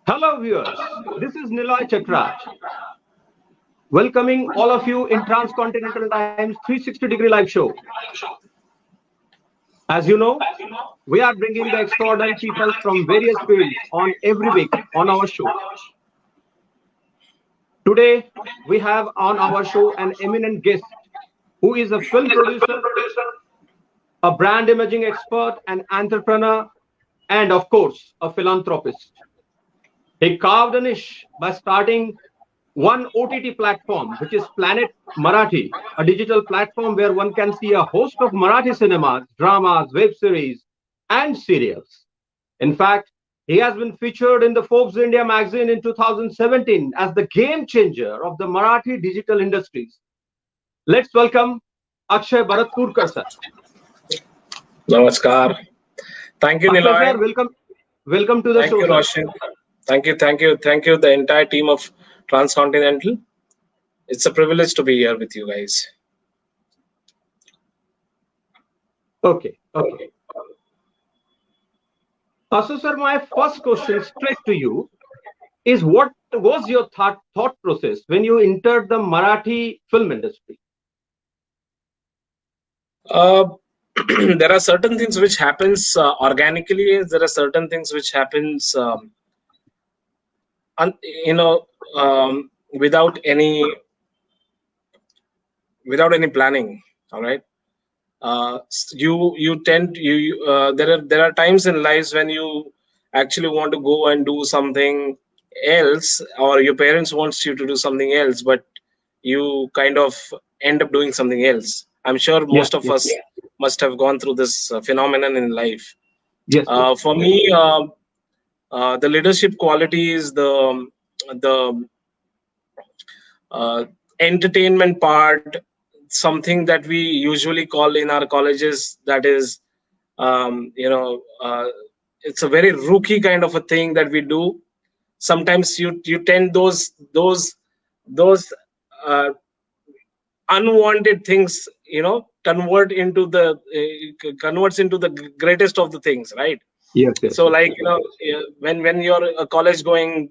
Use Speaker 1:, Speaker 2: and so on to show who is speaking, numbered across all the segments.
Speaker 1: Hello viewers, this is Niloy Chattaraj, welcoming all of you in Transcontinental Times 360-degree live show. As you know, we are bringing the extraordinary people from various fields on every week on our show. Today, we have on our show an eminent guest who is a film producer, a brand imaging expert, an entrepreneur, and of course, a philanthropist. He carved a niche by starting one OTT platform, which is Planet Marathi, a digital platform where one can see a host of Marathi cinemas, dramas, web series, and serials. In fact, he has been featured in the Forbes India magazine in 2017 as the game changer of the Marathi digital industries. Let's welcome Akshay Bardapurkar, sir.
Speaker 2: Namaskar. Thank you,
Speaker 1: Akshay,
Speaker 2: Niloy.
Speaker 1: sir, welcome to the
Speaker 2: Thank
Speaker 1: show,
Speaker 2: you,
Speaker 1: sir.
Speaker 2: Roshan. Thank you, the entire team of Transcontinental. It's a privilege to be here with you guys.
Speaker 1: Okay. So, sir, my first question straight to you is what was your thought process when you entered the Marathi film industry?
Speaker 2: Uh, there are certain things which happens organically. There are certain things which happens, you know, without any planning. All right. You tend there are times in lives when you actually want to go and do something else, or your parents wants you to do something else, but you kind of end up doing something else. I'm sure
Speaker 1: Yes,
Speaker 2: most of
Speaker 1: yes,
Speaker 2: us must have gone through this phenomenon in life.
Speaker 1: yes, yes.
Speaker 2: For me, the leadership qualities, the uh, entertainment part, something that we usually call in our colleges, that is, it's a very rookie kind of a thing that we do. Sometimes you tend those uh, unwanted things, converts into the greatest of the things, right?
Speaker 1: Yes, yes,
Speaker 2: So,
Speaker 1: yes.
Speaker 2: like, when you're a college going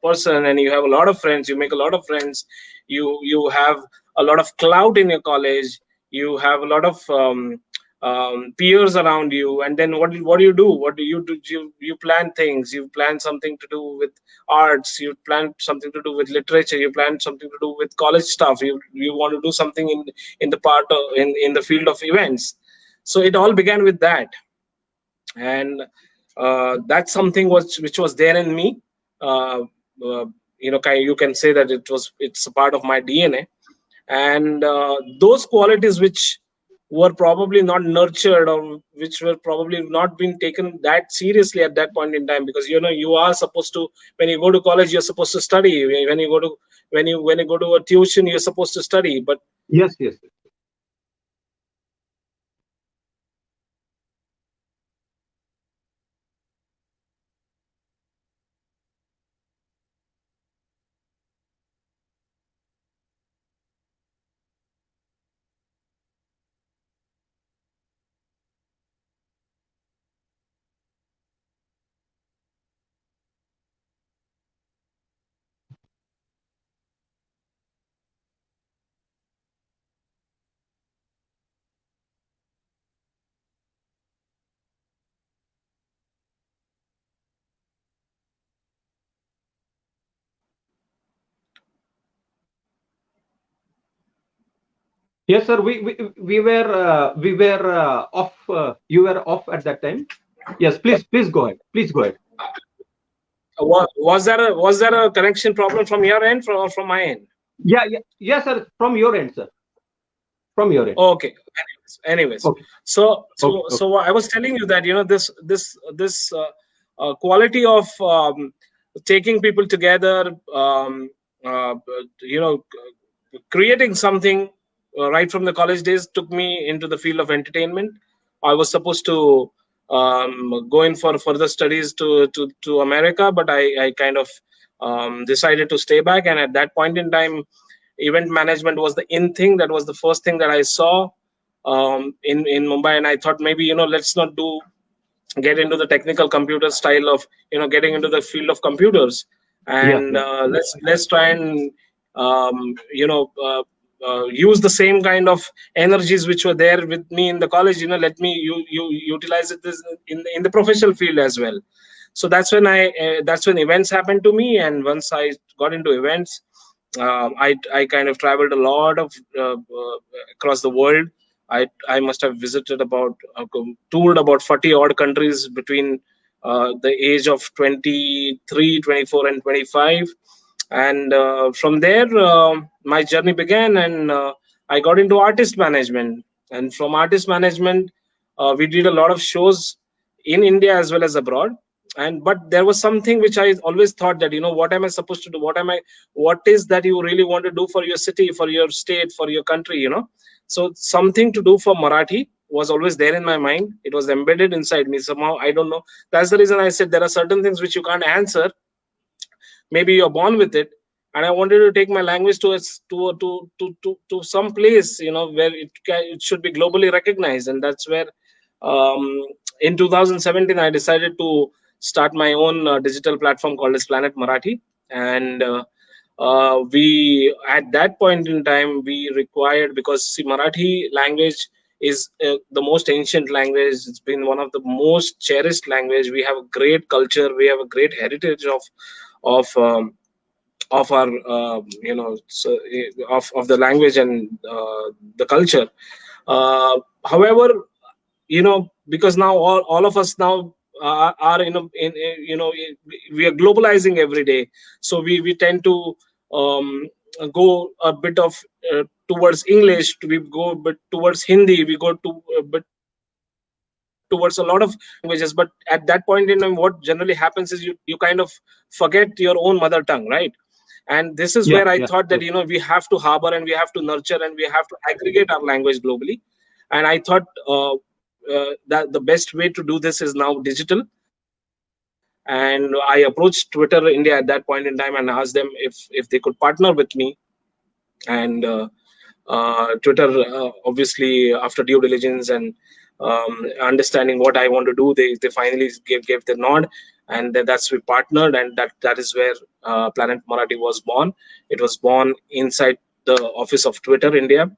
Speaker 2: person and you have a lot of friends, you make a lot of friends, you have a lot of clout in your college, you have a lot of peers around you, and then what do you do? What do you do? You plan things. You plan something to do with arts. You plan something to do with literature. You plan something to do with college stuff. You want to do something in the part of, in the field of events. So it all began with that, and that's something which was there in me. uh, you can say that it's a part of my DNA, and those qualities which were probably not nurtured, or which were probably not being taken that seriously at that point in time, because you are supposed to, when you go to college, you're supposed to study. When you go to a tuition, you're supposed to study, but
Speaker 1: Yes, yes, yes. Yes, sir. We were off. You were off at that time. Yes, please go ahead. Please go ahead.
Speaker 2: was there a connection problem from your end, or from my end?
Speaker 1: Yeah, yes, sir. From your end, sir. From your end.
Speaker 2: Okay. Anyways,
Speaker 1: Okay,
Speaker 2: so
Speaker 1: okay,
Speaker 2: so
Speaker 1: okay.
Speaker 2: so I was telling you that, this quality of taking people together, you know, creating something right from the college days took me into the field of entertainment. I was supposed to go in for further studies to America, but I kind of decided to stay back. And at that point in time, event management was the in thing. That was the first thing that I saw in Mumbai, and I thought, maybe, let's not do get into the technical computer style of, getting into the field of computers,
Speaker 1: Yeah,
Speaker 2: and
Speaker 1: yeah,
Speaker 2: let's try and use the same kind of energies which were there with me in the college. Let me you utilize it in the professional field as well. So that's when events happened to me, and once I got into events, I kind of traveled a lot of across the world. I must have visited about toured about 40 odd countries between the age of 23, 24, and 25. And from there, my journey began, and I got into artist management. And from artist management, we did a lot of shows in India as well as abroad. And but there was something which I always thought that, what am I supposed to do? What is that you really want to do for your city, for your state, for your country? So something to do for Marathi was always there in my mind. It was embedded inside me somehow. I don't know. That's the reason I said there are certain things which you can't answer. Maybe you're born with it. And I wanted to take my language to some place, where it should be globally recognized. And that's where, um, in 2017, I decided to start my own digital platform called as Planet Marathi. And we at that point in time, we required, because see, Marathi language is the most ancient language. It's been one of the most cherished language. We have a great culture, we have a great heritage of our of the language and the culture. However, because now all of us now are we are globalizing every day. So we tend to um, go a bit of towards English, we go a bit towards Hindi, we go to a bit towards a lot of languages. But at that point in time, what generally happens is you kind of forget your own mother tongue, right? And this is where I
Speaker 1: yeah,
Speaker 2: thought
Speaker 1: yeah,
Speaker 2: that,
Speaker 1: yeah.
Speaker 2: we have to harbor and we have to nurture and we have to aggregate our language globally. And I thought that the best way to do this is now digital. And I approached Twitter India at that point in time and asked them if they could partner with me. And Twitter, obviously, after due diligence and understanding what I want to do, they finally gave the nod. And then that's we partnered, and that is where Planet Marathi was born. It was born inside the office of Twitter India.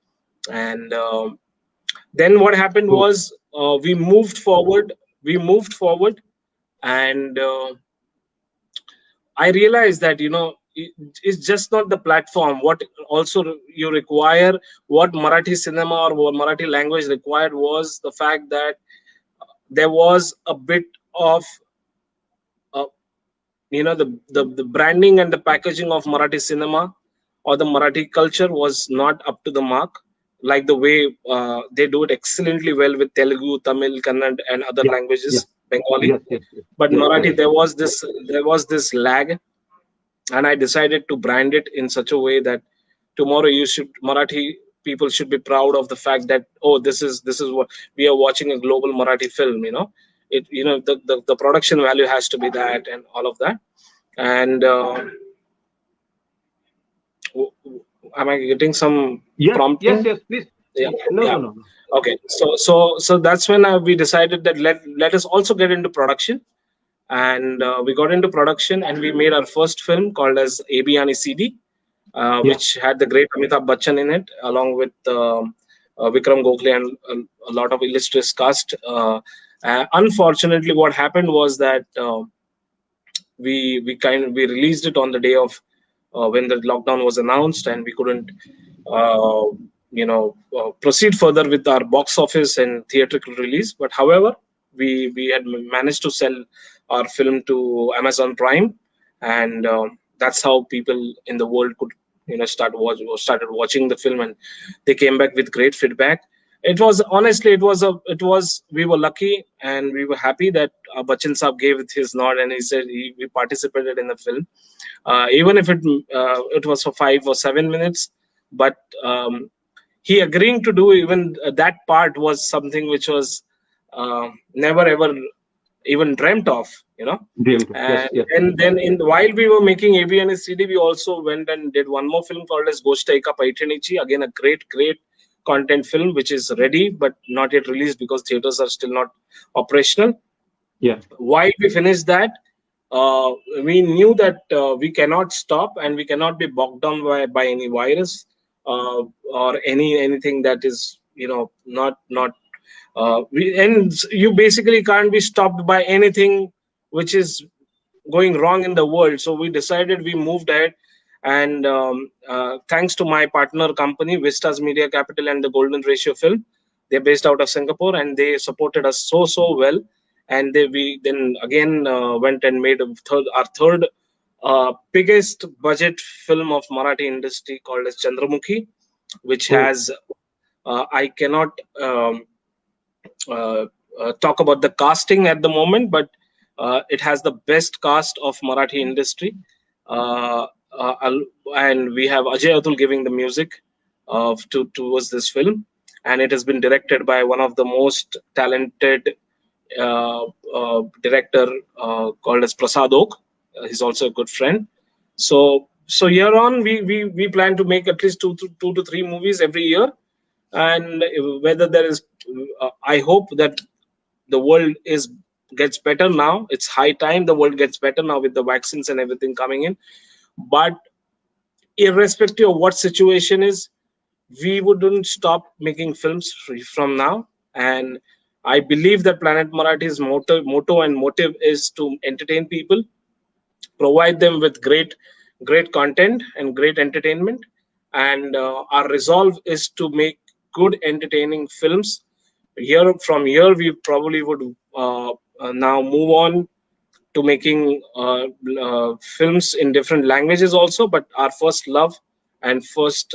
Speaker 2: And then what happened
Speaker 1: Cool.
Speaker 2: was, we moved forward, and I realized that, it's just not the platform. What also you require, what Marathi cinema or what Marathi language required was the fact that there was a bit of uh, the branding and the packaging of Marathi cinema or the Marathi culture was not up to the mark, like the way they do it excellently well with Telugu, Tamil, Kannada, and other
Speaker 1: Yeah, yeah.
Speaker 2: languages, Bengali.
Speaker 1: Yes, yes, yes,
Speaker 2: But
Speaker 1: yes, yes.
Speaker 2: Marathi, there was this lag, and I decided to brand it in such a way that tomorrow Marathi people should be proud of the fact that, oh, this is what we are watching, a global Marathi film. The production value has to be that, and all of that. And am I getting some
Speaker 1: Yes, yes,
Speaker 2: prompting?
Speaker 1: yes, please.
Speaker 2: Yeah,
Speaker 1: No,
Speaker 2: yeah.
Speaker 1: no, no, no.
Speaker 2: Okay, so that's when we decided that let us also get into production. And we got into production, and we made our first film called as Abiyani CD,
Speaker 1: Yeah,
Speaker 2: which had the great Amitabh Bachchan in it, along with Vikram Gokhale and a lot of illustrious cast. Unfortunately, what happened was that we released it on the day of when the lockdown was announced, and we couldn't uh, proceed further with our box office and theatrical release. But however, we had managed to sell our film to Amazon Prime, and that's how people in the world could started watching the film, and they came back with great feedback. It was honestly, we were lucky and we were happy that Bachchan Saab gave it his nod, and he said we participated in the film, even if it was for 5 or 7 minutes. But he agreeing to do even that part was something which was never ever even dreamt of, you know.
Speaker 1: dreamed.
Speaker 2: And
Speaker 1: Yes, yes, yes.
Speaker 2: then while we were making ABN CD, we also went and did one more film called as Goshtaika Paitanichi. Again, a great content film which is ready but not yet released because theaters are still not operational.
Speaker 1: Yeah.
Speaker 2: Why we finished that? uh, we knew that we cannot stop and we cannot be bogged down by any virus, or anything that is, not and you basically can't be stopped by anything which is going wrong in the world. So we decided, we moved ahead, and thanks to my partner company Vistas Media Capital and the Golden Ratio Film, they're based out of Singapore, and they supported us so well. And we then again went and made our third biggest budget film of Marathi industry, called as Chandramukhi, which
Speaker 1: Oh,
Speaker 2: has, I cannot uh, talk about the casting at the moment, but it has the best cast of Marathi industry. Uh, and we have Ajay Atul giving the music towards this film, and it has been directed by one of the most talented director, called as Prasad Oak. He's also a good friend. So here on, we plan to make at least two to three movies every year. And whether there is, I hope that the world is gets better now. It's high time the world gets better now with the vaccines and everything coming in. But irrespective of what situation is, we wouldn't stop making films from now. And I believe that Planet Marathi's motto and motive is to entertain people, provide them with great content and great entertainment. And our resolve is to make good entertaining films. Here we probably would now move on to making films in different languages also, but our first love and first,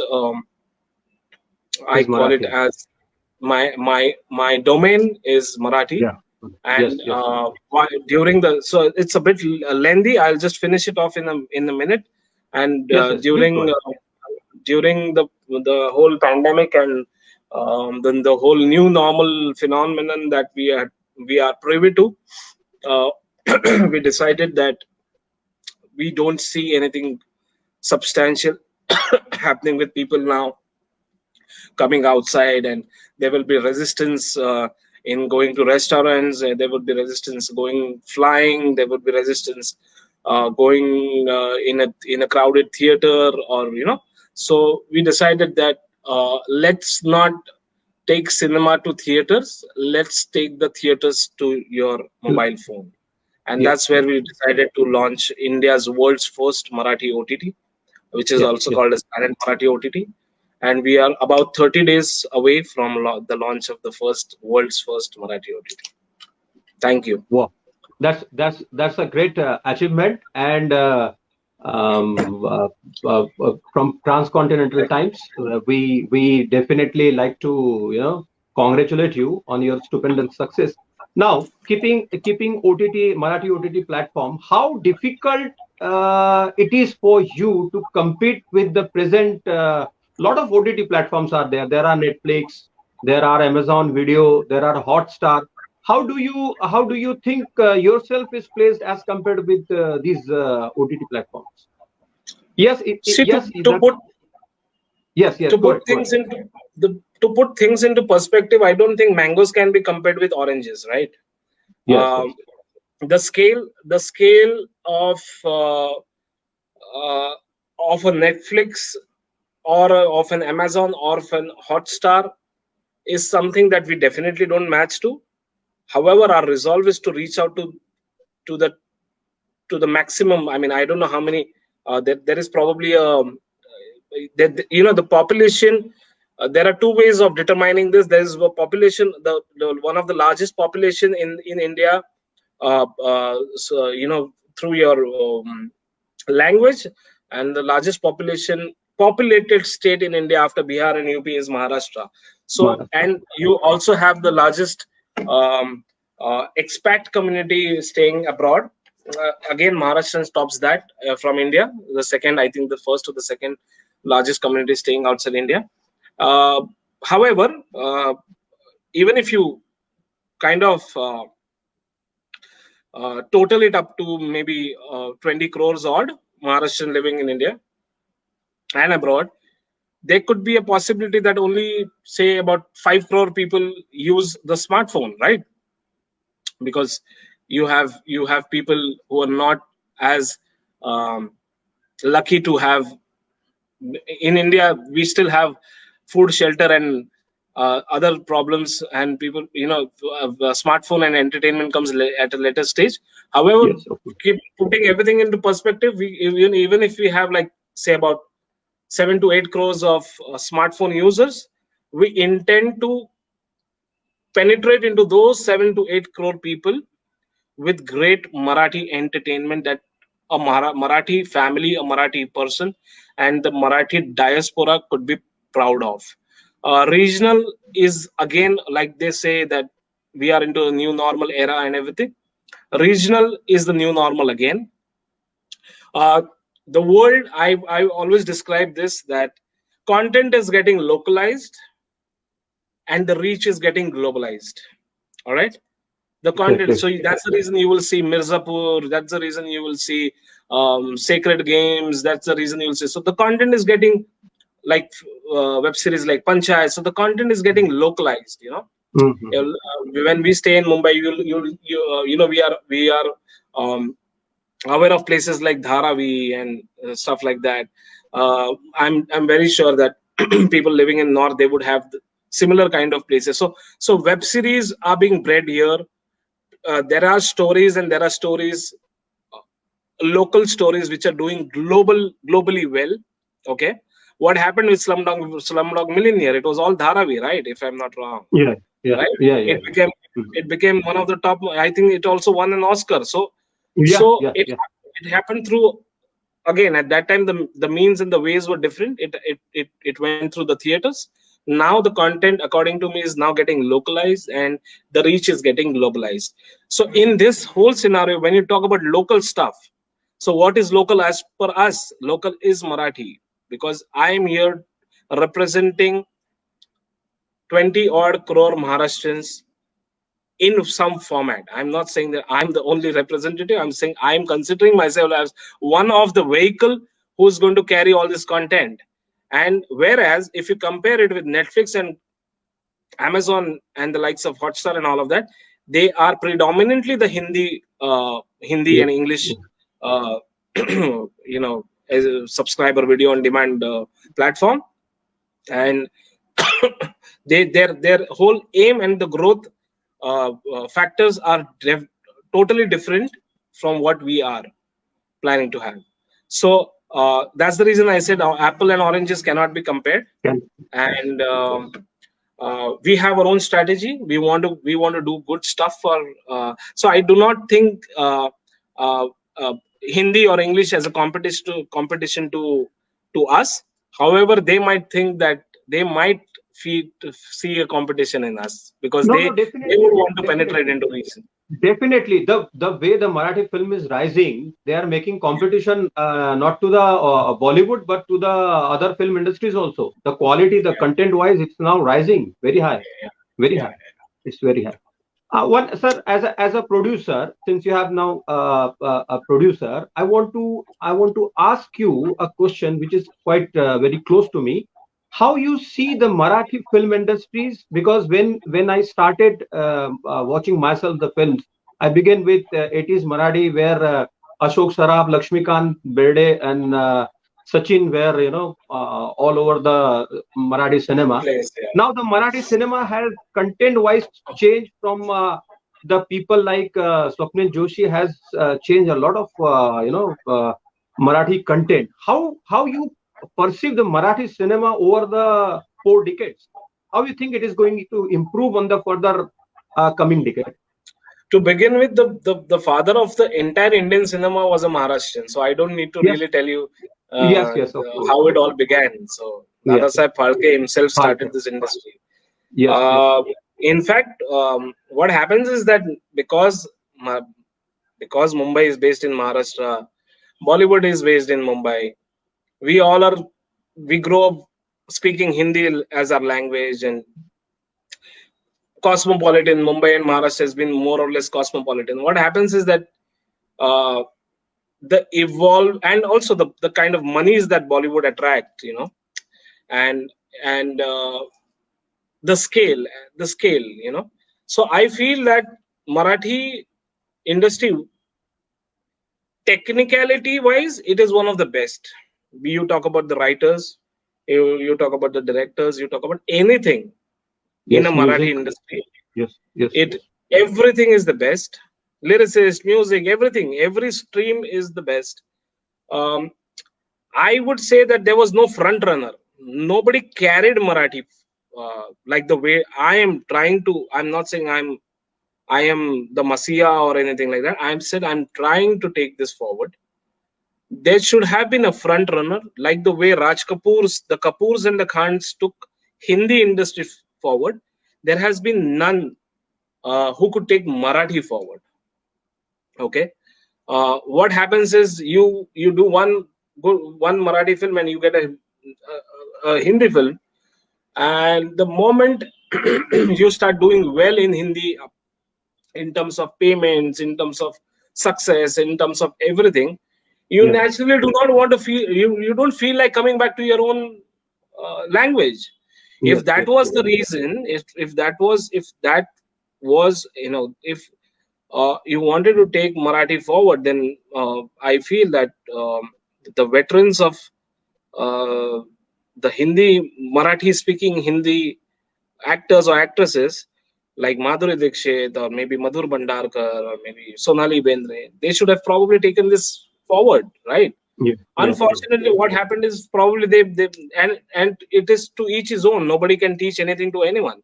Speaker 2: I
Speaker 1: is
Speaker 2: call it
Speaker 1: Marathi.
Speaker 2: as my domain is Marathi.
Speaker 1: Yeah. Yes,
Speaker 2: And
Speaker 1: yes.
Speaker 2: during the, so it's a bit lengthy. I'll just finish it off in a minute. And
Speaker 1: Yes, yes. Please go ahead.
Speaker 2: during the whole pandemic, and then the whole new normal phenomenon that we are privy to, uh, we decided that we don't see anything substantial happening with people now coming outside. And there will be resistance in going to restaurants. There would be resistance going flying. There would be resistance going in a crowded theater, or so we decided that, let's not take cinema to theaters, let's take the theaters to your mobile phone. And
Speaker 1: Yes,
Speaker 2: that's where
Speaker 1: yes.
Speaker 2: we decided to launch India's world's first Marathi OTT, which is
Speaker 1: Yes,
Speaker 2: also
Speaker 1: yes.
Speaker 2: called as Planet Marathi OTT. And we are about 30 days away from the launch of the world's first Marathi OTT. Thank you.
Speaker 1: Wow. That's a great achievement. And from transcontinental times, we definitely like to congratulate you on your stupendous success. Now, keeping OTT Marathi OTT platform, how difficult it is for you to compete with the present lot of OTT platforms are there. There are Netflix, there are Amazon Video, there are Hotstar. How do you think yourself is placed as compared with these OTT platforms? Yes,
Speaker 2: See,
Speaker 1: yes, is
Speaker 2: to
Speaker 1: that
Speaker 2: put
Speaker 1: yes, yes.
Speaker 2: to
Speaker 1: Go
Speaker 2: put
Speaker 1: ahead, go ahead.
Speaker 2: things into to put things into perspective, I don't think mangoes can be compared with oranges, right?
Speaker 1: Yes,
Speaker 2: Um,
Speaker 1: yes.
Speaker 2: the scale uh, of a Netflix, or of an Amazon, or of an Hotstar, is something that we definitely don't match to. However, our resolve is to reach out to the to the maximum. I mean, I don't know how many. There is probably the population. There are two ways of determining this. There is a population, the one of the largest population in India. So through your language, and the largest populated state in India after Bihar and UP is Maharashtra. So,
Speaker 1: Maharashtra.
Speaker 2: and you also have the largest um, expat community staying abroad. Again, Maharashtra tops that from India. The second, I think, the first or the second largest community staying outside India. Uh, However, even if you kind of total it up to maybe 20 crores odd Maharashtrian living in India and abroad, there could be a possibility that only, say, about 5 crore people use the smartphone, right? Because you have people who are not as um, lucky to have. In India we still have food, shelter, and other problems, and people, smartphone and entertainment comes at a later stage. However,
Speaker 1: Yes, okay.
Speaker 2: keep putting everything into perspective, even if we have, like, say about 7 to 8 crores of smartphone users, we intend to penetrate into those 7 to 8 crore people with great Marathi entertainment that a Marathi family, a Marathi person, and the Marathi diaspora could be proud of. Regional is, again, like they say that we are into a new normal era and everything. Regional is the new normal again. Uh, the world, I always describe this, that content is getting localized and the reach is getting globalized. All right, the content.
Speaker 1: Exactly.
Speaker 2: So that's the reason you will see Mirzapur. That's the reason you will see Sacred Games. That's the reason you will see. So the content is getting, like, web series like Panchayat. So the content is getting localized.
Speaker 1: Hmm.
Speaker 2: When we stay in Mumbai, we are aware of places like Dharavi and stuff like that. I'm very sure that people living in North, they would have similar kind of places. So web series are being bred here. There are stories, and there are stories, local stories, which are doing globally well. Okay, what happened with Slumdog Millionaire? It was all Dharavi, right? If I'm not wrong,
Speaker 1: Yeah, yeah,
Speaker 2: right?
Speaker 1: yeah, yeah,
Speaker 2: It
Speaker 1: yeah.
Speaker 2: became
Speaker 1: Mhm.
Speaker 2: it became one of the top. I think it also won an Oscar. So
Speaker 1: Yeah,
Speaker 2: so
Speaker 1: yeah,
Speaker 2: it
Speaker 1: yeah.
Speaker 2: it happened through, again, at that time, the means and the ways were different. It went through the theaters. Now the content, according to me, is now getting localized, and the reach is getting globalized. So in this whole scenario, when you talk about local stuff, so what is local? As per us, local is Marathi, because I am here representing 20 odd crore Maharashtrians in some format. I'm not saying that I'm the only representative. I'm saying I'm considering myself as one of the vehicle who's going to carry all this content. And whereas if you compare it with Netflix and Amazon and the likes of Hotstar and all of that, they are predominantly the Hindi
Speaker 1: Yeah.
Speaker 2: and English,
Speaker 1: Yeah.
Speaker 2: uh, as a subscriber video on demand platform. And their whole aim and the growth factors are totally different from what we are planning to have. So that's the reason I said apple and oranges cannot be compared.
Speaker 1: Can.
Speaker 2: And we have our own strategy. We want to do good stuff for. So I do not think uh, uh, Hindi or English as a competition to us. However, they might think that they might see a competition in us, because
Speaker 1: No,
Speaker 2: they
Speaker 1: no,
Speaker 2: they would
Speaker 1: definitely,
Speaker 2: want to penetrate
Speaker 1: definitely.
Speaker 2: into region.
Speaker 1: Definitely, the way the Marathi film is rising, they are making competition not to the Bollywood but to the other film industries also. The quality, the content wise, it's now rising very high, very
Speaker 2: Yeah.
Speaker 1: high. It's very high. One sir, as a producer, since you have now a producer, I want to ask you a question which is quite very close to me. How you see the Marathi film industries? Because when I started watching myself the films, I began with 80s Marathi, where Ashok Saraf, Lakshmikant Berde, and Sachin were all over the Marathi cinema.
Speaker 2: Place, yeah.
Speaker 1: Now the Marathi cinema has content-wise changed from the people like Swapnil Joshi has changed a lot of Marathi content. How you perceive the Marathi cinema over the 4 decades? How you think it is going to improve on the further coming decade?
Speaker 2: To begin with, the father of the entire Indian cinema was a Maharashtrian. So I don't need to
Speaker 1: Yes,
Speaker 2: really tell you
Speaker 1: yes, yes, of course.
Speaker 2: how it all began. So
Speaker 1: Yes, yes.
Speaker 2: Dadasaheb Phalke himself
Speaker 1: Phalke.
Speaker 2: started this industry.
Speaker 1: Yes, yes.
Speaker 2: Uh, in fact, what happens is that because because Mumbai is based in Maharashtra, Bollywood is based in Mumbai. We all are we grow up speaking Hindi as our language, and cosmopolitan. Mumbai and Maharashtra has been more or less cosmopolitan. What happens is that uh, the evolve, and also the kind of monies that Bollywood attract, and and the scale, the scale. So I feel that Marathi industry, technicality wise, it is one of the best. You talk about the writers, you talk about the directors, you talk about anything in a
Speaker 1: Yes,
Speaker 2: Marathi
Speaker 1: music.
Speaker 2: industry.
Speaker 1: Yes, yes,
Speaker 2: It
Speaker 1: yes.
Speaker 2: Everything is the best. Lyricist, music, everything, every stream is the best. Um, I would say that there was no front runner. Nobody carried Marathi like the way I am trying to. I'm not saying I am the Messiah or anything like that. I'm said I'm trying to take this forward. There should have been a front runner, like the way the Kapoors and the Khans took Hindi industry forward. There has been none who could take Marathi forward. Okay, what happens is you do one Marathi film and you get a Hindi film, and the moment you start doing well in Hindi in terms of payments, in terms of success, in terms of everything, you
Speaker 1: Yeah.
Speaker 2: naturally do not want to feel you don't feel like coming back to your own language. If
Speaker 1: Yes,
Speaker 2: that
Speaker 1: yes,
Speaker 2: was
Speaker 1: yes.
Speaker 2: the reason, if that was if you wanted to take Marathi forward, then I feel that the veterans of uh, the Marathi speaking Hindi actors or actresses like Madhuri Dixit or maybe Madhur Bhandarkar or maybe Sonali Bendre, they should have probably taken this forward, right?
Speaker 1: Yeah, yeah, yeah.
Speaker 2: Unfortunately, what happened is probably they and it is to each his own. Nobody can teach anything to anyone.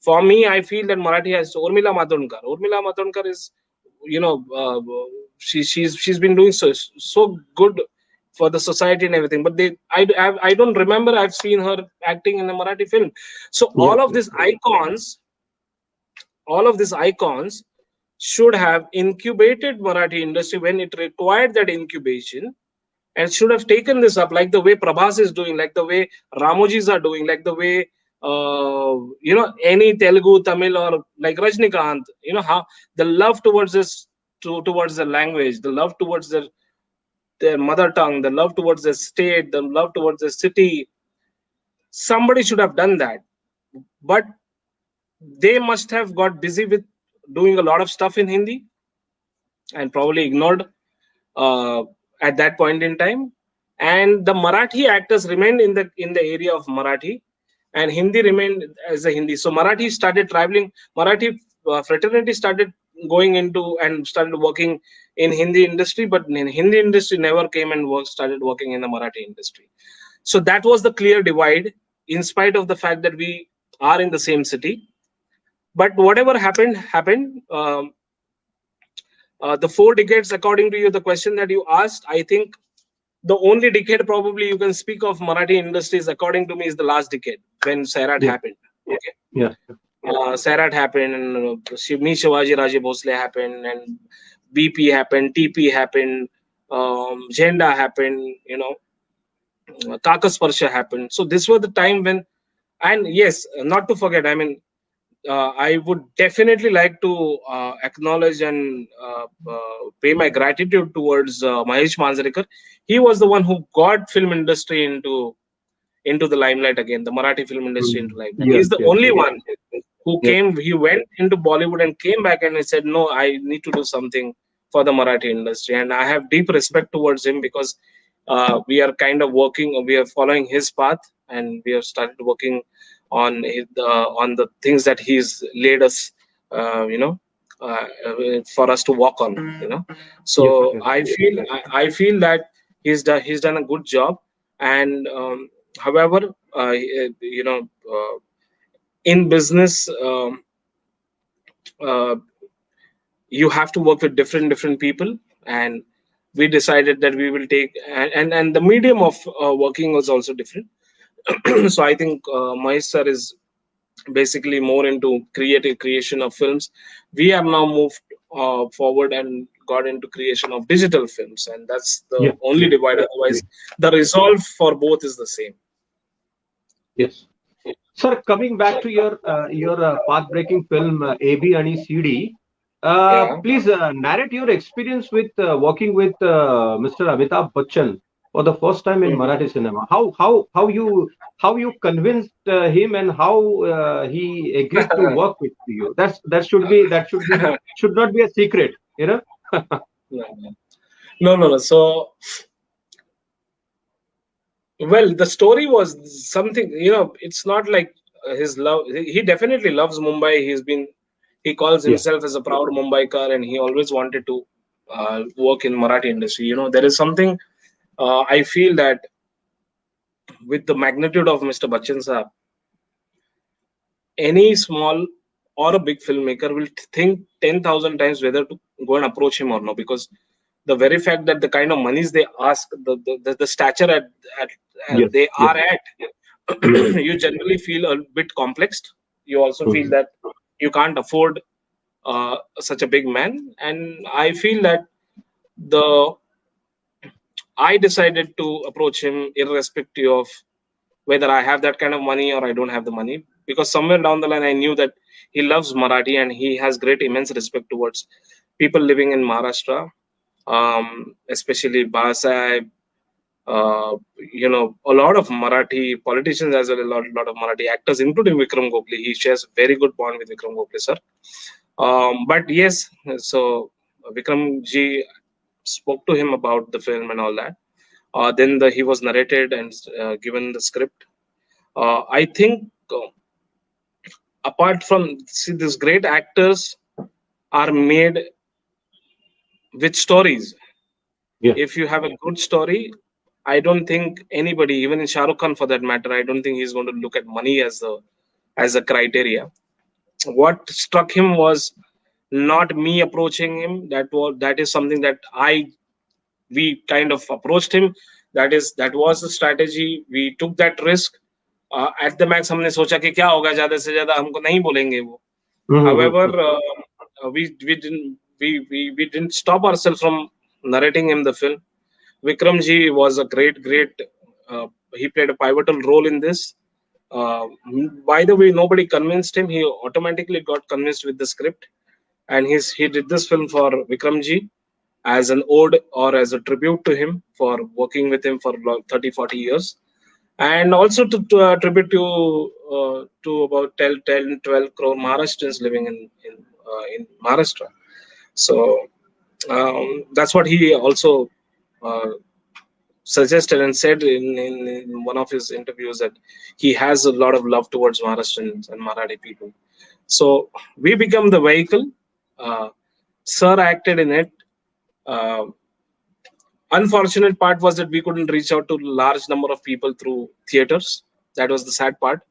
Speaker 2: For me, I feel that Marathi has Urmila Matondkar. Urmila Matondkar is, you know, she's been doing so good for the society and everything. But I don't remember I've seen her acting in a Marathi film. So
Speaker 1: Yes, yes, yes.
Speaker 2: all of these icons should have incubated Marathi industry when it required that incubation, and should have taken this up like the way Prabhas is doing, like the way Ramojis are doing, like the way any Telugu, Tamil, or like Rajnikant, how the love towards towards the language, the love towards their mother tongue, the love towards the state, the love towards the city. Somebody should have done that, but they must have got busy with doing a lot of stuff in Hindi and probably ignored uh, at that point in time. And the Marathi actors remained in the area of Marathi, and Hindi remained as a Hindi. So Marathi started traveling. Marathi fraternity started going into and started working in Hindi industry, but in Hindi industry never came and started working in the Marathi industry. So that was the clear divide, in spite of the fact that we are in the same city. But whatever happened. The 4 decades, according to you, the question that you asked, I think the only decade probably you can speak of Marathi industries, according to me, is the last decade when Sairat
Speaker 1: Yeah,
Speaker 2: happened. Okay,
Speaker 1: yeah.
Speaker 2: Sairat happened, and Shivaji Raje Bhosle happened, and BP happened, TP happened, Jhenda happened, Kakasparsha happened. So this was the time when, and yes, not to forget, I mean, I would definitely like to acknowledge and pay my gratitude towards Mahesh Manjrekar. He was the one who got film industry into the limelight again, the Marathi film industry into
Speaker 1: Mhm.
Speaker 2: limelight.
Speaker 1: Yes,
Speaker 2: He's the
Speaker 1: yes,
Speaker 2: only
Speaker 1: yes.
Speaker 2: one who
Speaker 1: Yes,
Speaker 2: came. He went into Bollywood and came back and he said, "No, I need to do something for the Marathi industry." And I have deep respect towards him because we are kind of working, we are following his path, and we have started working on the things that he's laid us, for us to walk on.
Speaker 1: yes,
Speaker 2: So
Speaker 1: yes.
Speaker 2: I feel that he's done a good job, and however, in business. Uh, you have to work with different people, and we decided that we will take, and the medium of working was also different. So I think Mahesh sir is basically more into creative creation of films. We have now moved forward and got into creation of digital films, and that's the
Speaker 1: Yeah,
Speaker 2: only
Speaker 1: yeah.
Speaker 2: divide.
Speaker 1: Yeah.
Speaker 2: Otherwise the resolve for both is the same.
Speaker 1: Yes. Sir, coming back to your path-breaking film AB and CD,
Speaker 2: Yeah.
Speaker 1: please narrate your experience with working with Mr. Amitabh Bachchan for the first time in Marathi cinema. How you convinced him and how he agreed to work with you? That should be should not be a secret. you know.
Speaker 2: No, no, no, no, no. So, well, the story was something, it's not like his love. He definitely loves Mumbai. He calls
Speaker 1: Yeah.
Speaker 2: himself as a proud Mumbaikar, and he always wanted to work in Marathi industry. There is something, I feel that with the magnitude of Mr. Bachchan Saab, any small or a big filmmaker will think 10,000 times whether to go and approach him or not, because the very fact that the kind of monies they ask, the stature at
Speaker 1: Yes.
Speaker 2: they
Speaker 1: Yes.
Speaker 2: are at,
Speaker 1: Hmm.
Speaker 2: you generally feel a bit complexed. You also feel
Speaker 1: Hmm.
Speaker 2: that you can't afford such a big man, and I feel that the I decided to approach him irrespective of whether I have that kind of money or I don't have the money, because somewhere down the line I knew that he loves Marathi and he has great immense respect towards people living in Maharashtra, especially Basa, a lot of Marathi politicians as well, a lot of Marathi actors, including Vikram Gokhale. He shares very good bond with Vikram Gokhale, sir. But yes, so Vikram ji spoke to him about the film and all that. Then he was narrated and given the script. I think apart from, see, these great actors are made with stories.
Speaker 1: Yeah.
Speaker 2: If you have a good story, I don't think anybody, even in Shah Rukh Khan for that matter, I don't think he's going to look at money as a criteria. What struck him was not me approaching him. That is something that we kind of approached him. That was the strategy. We took that risk. At the max, हमने सोचा कि क्या होगा, ज्यादा से ज्यादा हमको नहीं बोलेंगे वो. However,
Speaker 1: Hmm.
Speaker 2: we didn't stop ourselves from narrating him the film. Vikram ji was a great. Uh, he played a pivotal role in this. Uh, by the way, nobody convinced him. He automatically got convinced with the script, and he did this film for Vikram ji as an ode or as a tribute to him for working with him for 30, 40 years, and also to tribute to about 10, 12 crore Maharashtrians living in Maharashtra. So that's what he also uh, suggested and said in one of his interviews, that he has a lot of love towards Maharashtrians and Marathi people. So we become the vehicle. Uh, Sir acted in it. Uh, Unfortunate part was that we couldn't reach out to large number of people through theaters. That was the sad part.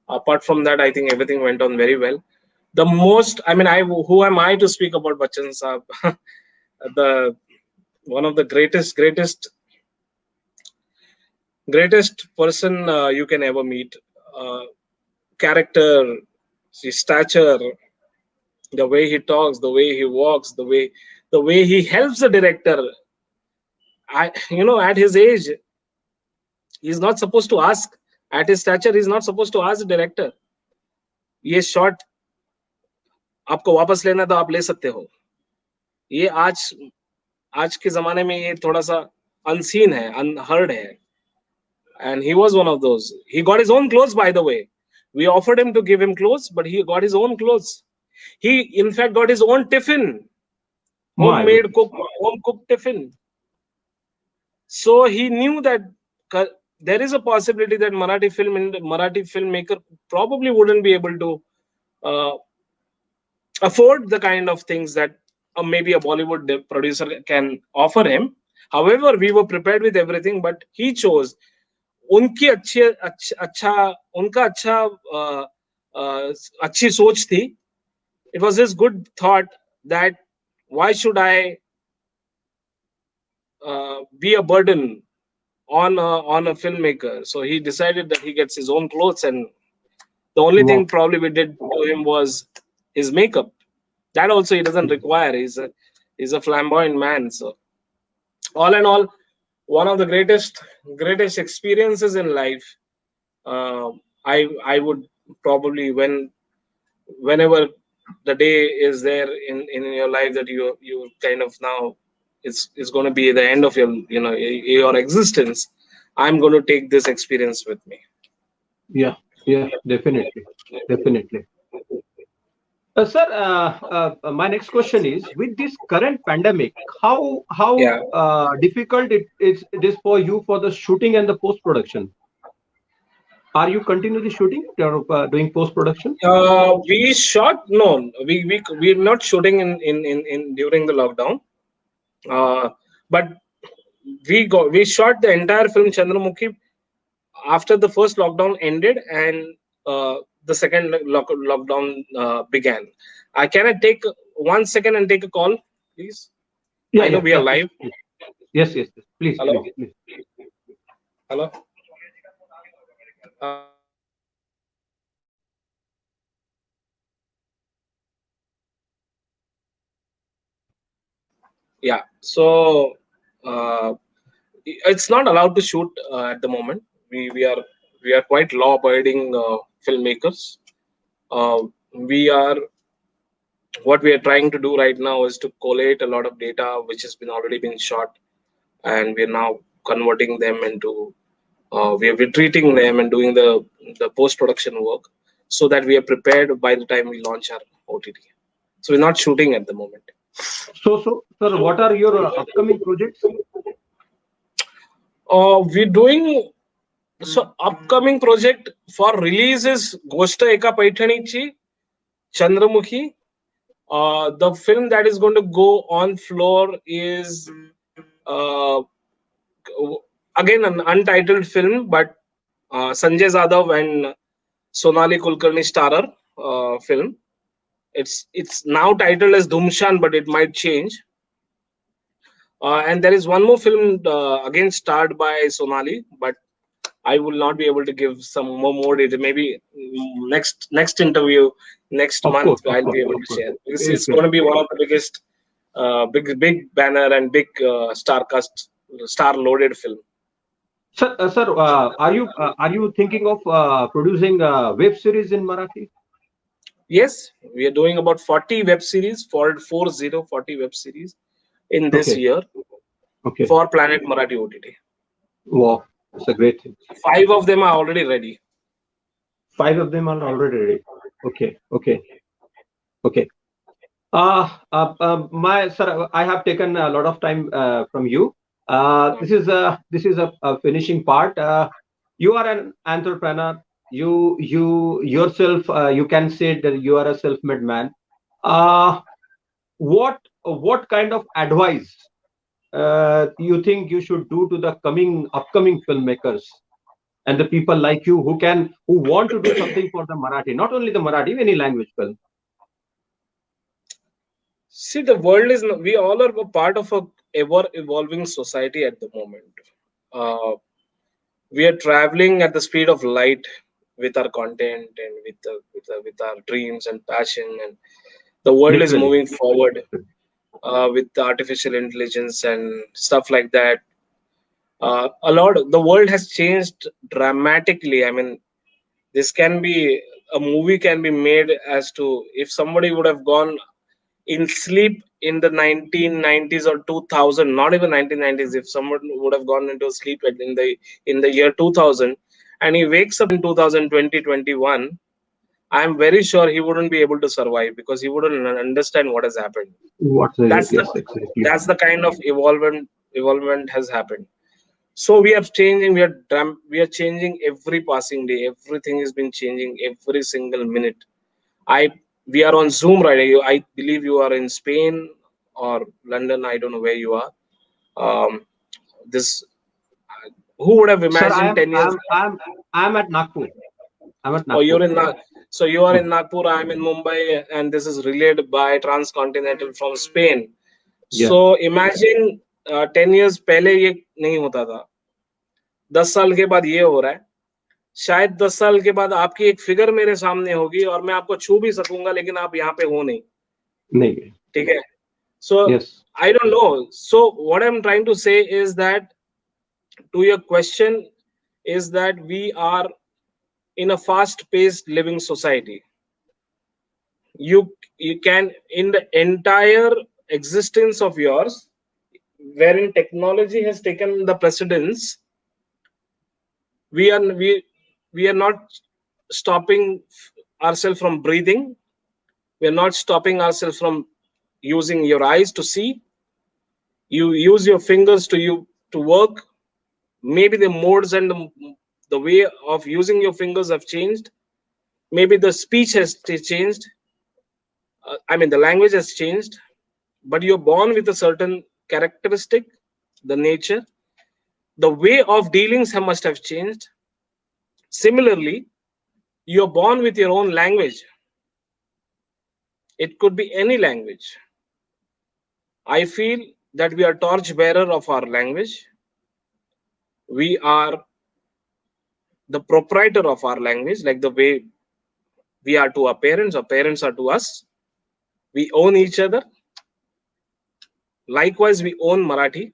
Speaker 2: Apart from that, I think everything went on very well. The most, I mean, who am I to speak about Bachchan Saab? The one of the greatest person you can ever meet. Uh, Character, his stature, the way he talks, the way he walks, the way he helps the director. At his age, he's not supposed to ask. At his stature, he's not supposed to ask the director, ये shot आपको वापस लेना तो आप ले सकते हो. ये आज आज के जमाने में ये थोड़ा सा अनसीन है, अनहर्ड है. And he was one of those. He got his own clothes, by the way. We offered him to give him clothes, but he got his own clothes. He, in fact, got his own tiffin,
Speaker 1: My
Speaker 2: homemade
Speaker 1: goodness.
Speaker 2: home cooked tiffin. So he knew that there is a possibility that Marathi filmmaker probably wouldn't be able to uh, afford the kind of things that maybe a Bollywood producer can offer him. However, we were prepared with everything, but he chose उनकी अच्छी अच्छा उनका अच्छा अच्छी सोच थी. It was his good thought that why should I be a burden on a filmmaker. So he decided that he gets his own clothes, and the only thing
Speaker 1: Wow.
Speaker 2: probably we did to him was his makeup. That also he doesn't require. He's a flamboyant man. So all in all, one of the greatest experiences in life. Uh, I would probably, whenever the day is there in your life that you kind of now, it's going to be the end of your existence, I'm going to take this experience with me.
Speaker 1: Yeah. Yeah. Definitely. Definitely. Sir, my next question is: with this current pandemic, how
Speaker 2: Yeah.
Speaker 1: difficult it is for you for the shooting and the post production? Are you continuously shooting or doing post production?
Speaker 2: We shot no, we're not shooting in during the lockdown. Uh, but we shot the entire film Chandramukhi after the first lockdown ended and the second lockdown began. Can I take 1 second and take a call, please?
Speaker 1: Yeah,
Speaker 2: I know
Speaker 1: yeah,
Speaker 2: we are
Speaker 1: yeah. Please,
Speaker 2: live.
Speaker 1: please. Yes, yes, yes. Please,
Speaker 2: Hello,
Speaker 1: please, please.
Speaker 2: hello. Yeah. So uh, it's not allowed to shoot at the moment. We are quite law-abiding filmmakers. Uh, we are what we are trying to do right now is to collate a lot of data which has been already been shot, and we are now converting them into we are retreating them and doing the post-production work so that we are prepared by the time we launch our OTT. So we're not shooting at the moment.
Speaker 1: So, sir, what are your upcoming projects?
Speaker 2: We're doing so upcoming project for release is Goshta Eka Paithanichi, Chandramukhi. The film that is going to go on floor is uh, again an untitled film, but Sanjay Zadav and Sonali Kulkarni starrer film. It's now titled as Dhumshan, but it might change. And there is one more film again starred by Sonali, but I will not be able to give some more data. Maybe next interview next
Speaker 1: Of
Speaker 2: month
Speaker 1: course, of
Speaker 2: I'll
Speaker 1: course,
Speaker 2: be able
Speaker 1: of
Speaker 2: to
Speaker 1: course.
Speaker 2: share.
Speaker 1: Yes,
Speaker 2: It's
Speaker 1: yes.
Speaker 2: going to be one of the biggest, big banner and big star loaded film.
Speaker 1: Sir, are you thinking of producing a web series in Marathi?
Speaker 2: Yes, we are doing about 40 web series, 40 web series in this
Speaker 1: Okay,
Speaker 2: year
Speaker 1: okay.
Speaker 2: for Planet Marathi OTT.
Speaker 1: Wow, it's a great thing.
Speaker 2: 5 of them are already ready.
Speaker 1: Five of them are already ready. Okay, okay, okay. My sir, I have taken a lot of time from you. This is a finishing part. You are an entrepreneur. You yourself, you can say that you are a self-made man. Uh, what kind of advice you think you should do to the coming upcoming filmmakers and the people like you who want to do something for the Marathi, not only the Marathi, any language film?
Speaker 2: See, the world is we all are a part of a ever evolving society at the moment. Uh, we are traveling at the speed of light with our content and with our dreams and passion, and the world is
Speaker 1: Literally.
Speaker 2: moving forward with artificial intelligence and stuff like that. The world has changed dramatically. I mean, this can be a movie can be made as to if somebody would have gone in sleep in the 1990s or 2000, not even 1990s, if someone would have gone into sleep in the year 2000 and he wakes up in 2020 21, I'm very sure he wouldn't be able to survive because he wouldn't understand what has happened.
Speaker 1: What's the
Speaker 2: that's the
Speaker 1: yes, exactly.
Speaker 2: that's the kind of evolvement has happened. So we are changing, we are changing every passing day. Everything has been changing every single minute. I We are on Zoom right now. I believe you are in Spain or London. I don't know where you are. This Who would have
Speaker 1: Sir, I
Speaker 2: imagined
Speaker 1: am
Speaker 2: 10 years
Speaker 1: I'm
Speaker 2: back?
Speaker 1: I'm I'm at Nagpur. I'm at
Speaker 2: Or
Speaker 1: Nagpur.
Speaker 2: so you are
Speaker 1: Hmm.
Speaker 2: in Nagpur. I'm in Mumbai, and this is relayed by Transcontinental from Spain.
Speaker 1: Yeah.
Speaker 2: So imagine 10 years पहले ये नहीं होता था. 10 साल के बाद ये हो रहा है. शायद 10 साल के बाद आपकी एक फिगर मेरे सामने होगी और मैं आपको छू भी सकूंगा, लेकिन आप यहाँ पे हो नहीं.
Speaker 1: नहीं.
Speaker 2: ठीक है. So
Speaker 1: Yes.
Speaker 2: I don't know. So what I'm trying to say is that to your question is that we are in a fast-paced living society. You can in the entire existence of yours, wherein technology has taken the precedence, we are we we are not stopping ourselves from breathing. We are not stopping ourselves from using your eyes to see. You use your fingers to work. Maybe the modes and the way of using your fingers have changed. Maybe the speech has changed. I mean, the language has changed, but you're born with a certain characteristic, the nature, the way of dealings must have changed. Similarly, you're born with your own language. It could be any language. I feel that we are torch bearer of our language. We are the proprietor of our language, like the way we are to our parents, or parents are to us. We own each other. Likewise, we own Marathi.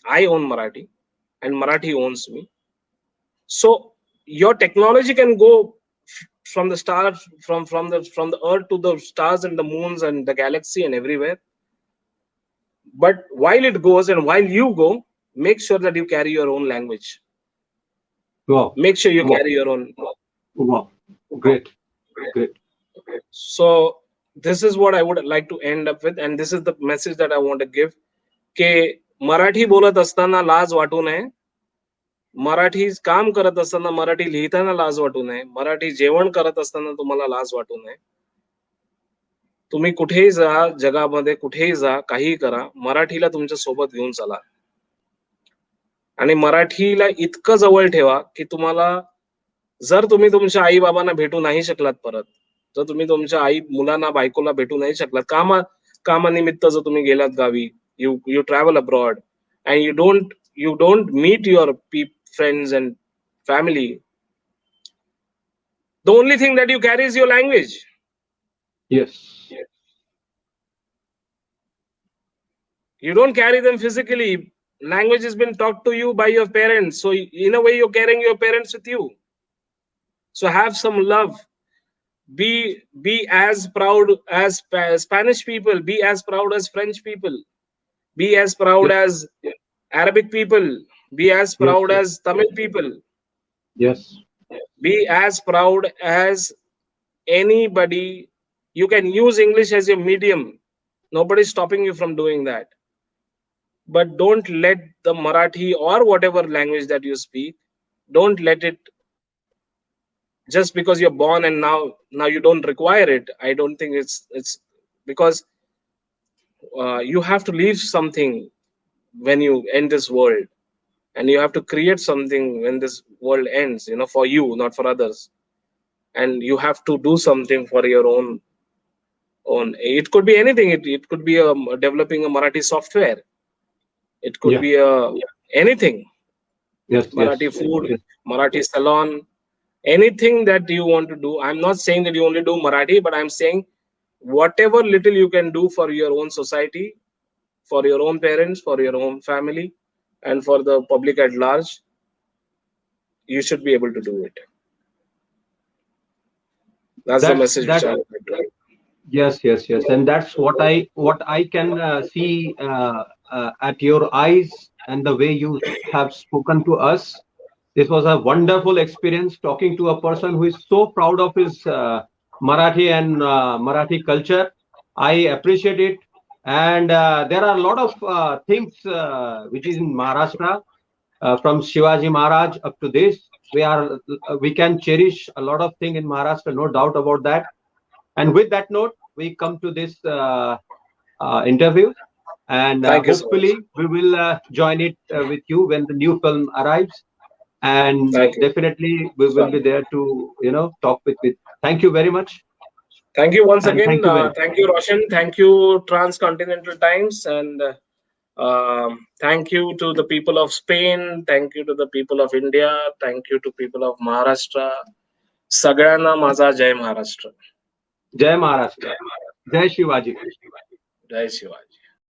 Speaker 2: I own Marathi, and Marathi owns me. So your technology can go from the stars, from the earth to the stars and the moons and the galaxy and everywhere. But while it goes and while you go, make sure that you carry your own language.
Speaker 1: Wow.
Speaker 2: Make sure you
Speaker 1: Wow.
Speaker 2: carry your own.
Speaker 1: Wow. Great. Great.
Speaker 2: So this is what I would like to end up with, and this is the message that I want to give. के मराठी बोलत असताना लाज वाटू नये, मराठी काम करत असताना मराठी लिहिताना लाज वाटू नये, मराठी जेवण करत असताना तुम्हाला लाज वाटू नये. तुम्ही कुठेही जा, जगामध्ये कुठेही जा, काहीही करा, मराठीला तुमच्या सोबत घेऊन चला आणि मराठीला इतकं जवळ ठेवा की तुम्हाला, जर तुम्ही तुमच्या आई बाबांना भेटू नाही शकलात परत, जर तुम्ही तुमच्या आई मुलांना बायकोला भेटू नाही शकलात, कामानिमित्त जर तुम्ही गेलात Gavi, you travel abroad and you don't meet your friends and family, the only thing that you carry is your language.
Speaker 1: Yes.
Speaker 2: You don't carry them physically. Language has been taught to you by your parents, so in a way you're carrying your parents with you. So have some love. Be as proud as Spanish people, be as proud as French people, be as proud
Speaker 1: Yes.
Speaker 2: as Arabic people, be as
Speaker 1: Yes.
Speaker 2: proud
Speaker 1: Yes.
Speaker 2: as Tamil people,
Speaker 1: Yes.
Speaker 2: be as proud as anybody. You can use English as your medium. Nobody's stopping you from doing that. But don't let the Marathi or whatever language that you speak, don't let it, just because you're born and now you don't require it. I don't think it's because you have to leave something when you end this world, and you have to create something when this world ends, for you, not for others. And you have to do something for your own. It could be anything. It could be developing a Marathi software. It could
Speaker 1: Yeah.
Speaker 2: be anything.
Speaker 1: Yes. Yes.
Speaker 2: Marathi food,
Speaker 1: Yes.
Speaker 2: Marathi salon, anything that you want to do. I'm not saying that you only do Marathi, but I'm saying whatever little you can do for your own society, for your own parents, for your own family, and for the public at large, you should be able to do it. That's the
Speaker 1: That's
Speaker 2: message which
Speaker 1: that.
Speaker 2: I would like to have.
Speaker 1: Yes. Yes. Yes. And that's what I can see at your eyes and the way you have spoken to us. This was a wonderful experience talking to a person who is so proud of his Marathi and Marathi culture. I appreciate it. And there are a lot of things which is in Maharashtra, from Shivaji Maharaj up to this. We can cherish a lot of things in Maharashtra, no doubt about that. And with that note, we come to this interview, and
Speaker 2: Thank you so much.
Speaker 1: hopefully we will join it with you when the new film arrives, and
Speaker 2: Thank you.
Speaker 1: definitely we will be there to talk with. Thank you very much,
Speaker 2: Thank you once
Speaker 1: and
Speaker 2: again.
Speaker 1: thank you very much.
Speaker 2: Thank you, Roshan. Thank you, Transcontinental Times. And thank you to the people of Spain. Thank you to the people of India. Thank you to people of Maharashtra. सगळ्यांना माझा जय Maharashtra.
Speaker 1: Jai Maharashtra, Jai Shivaji.
Speaker 2: जय शिवाजी.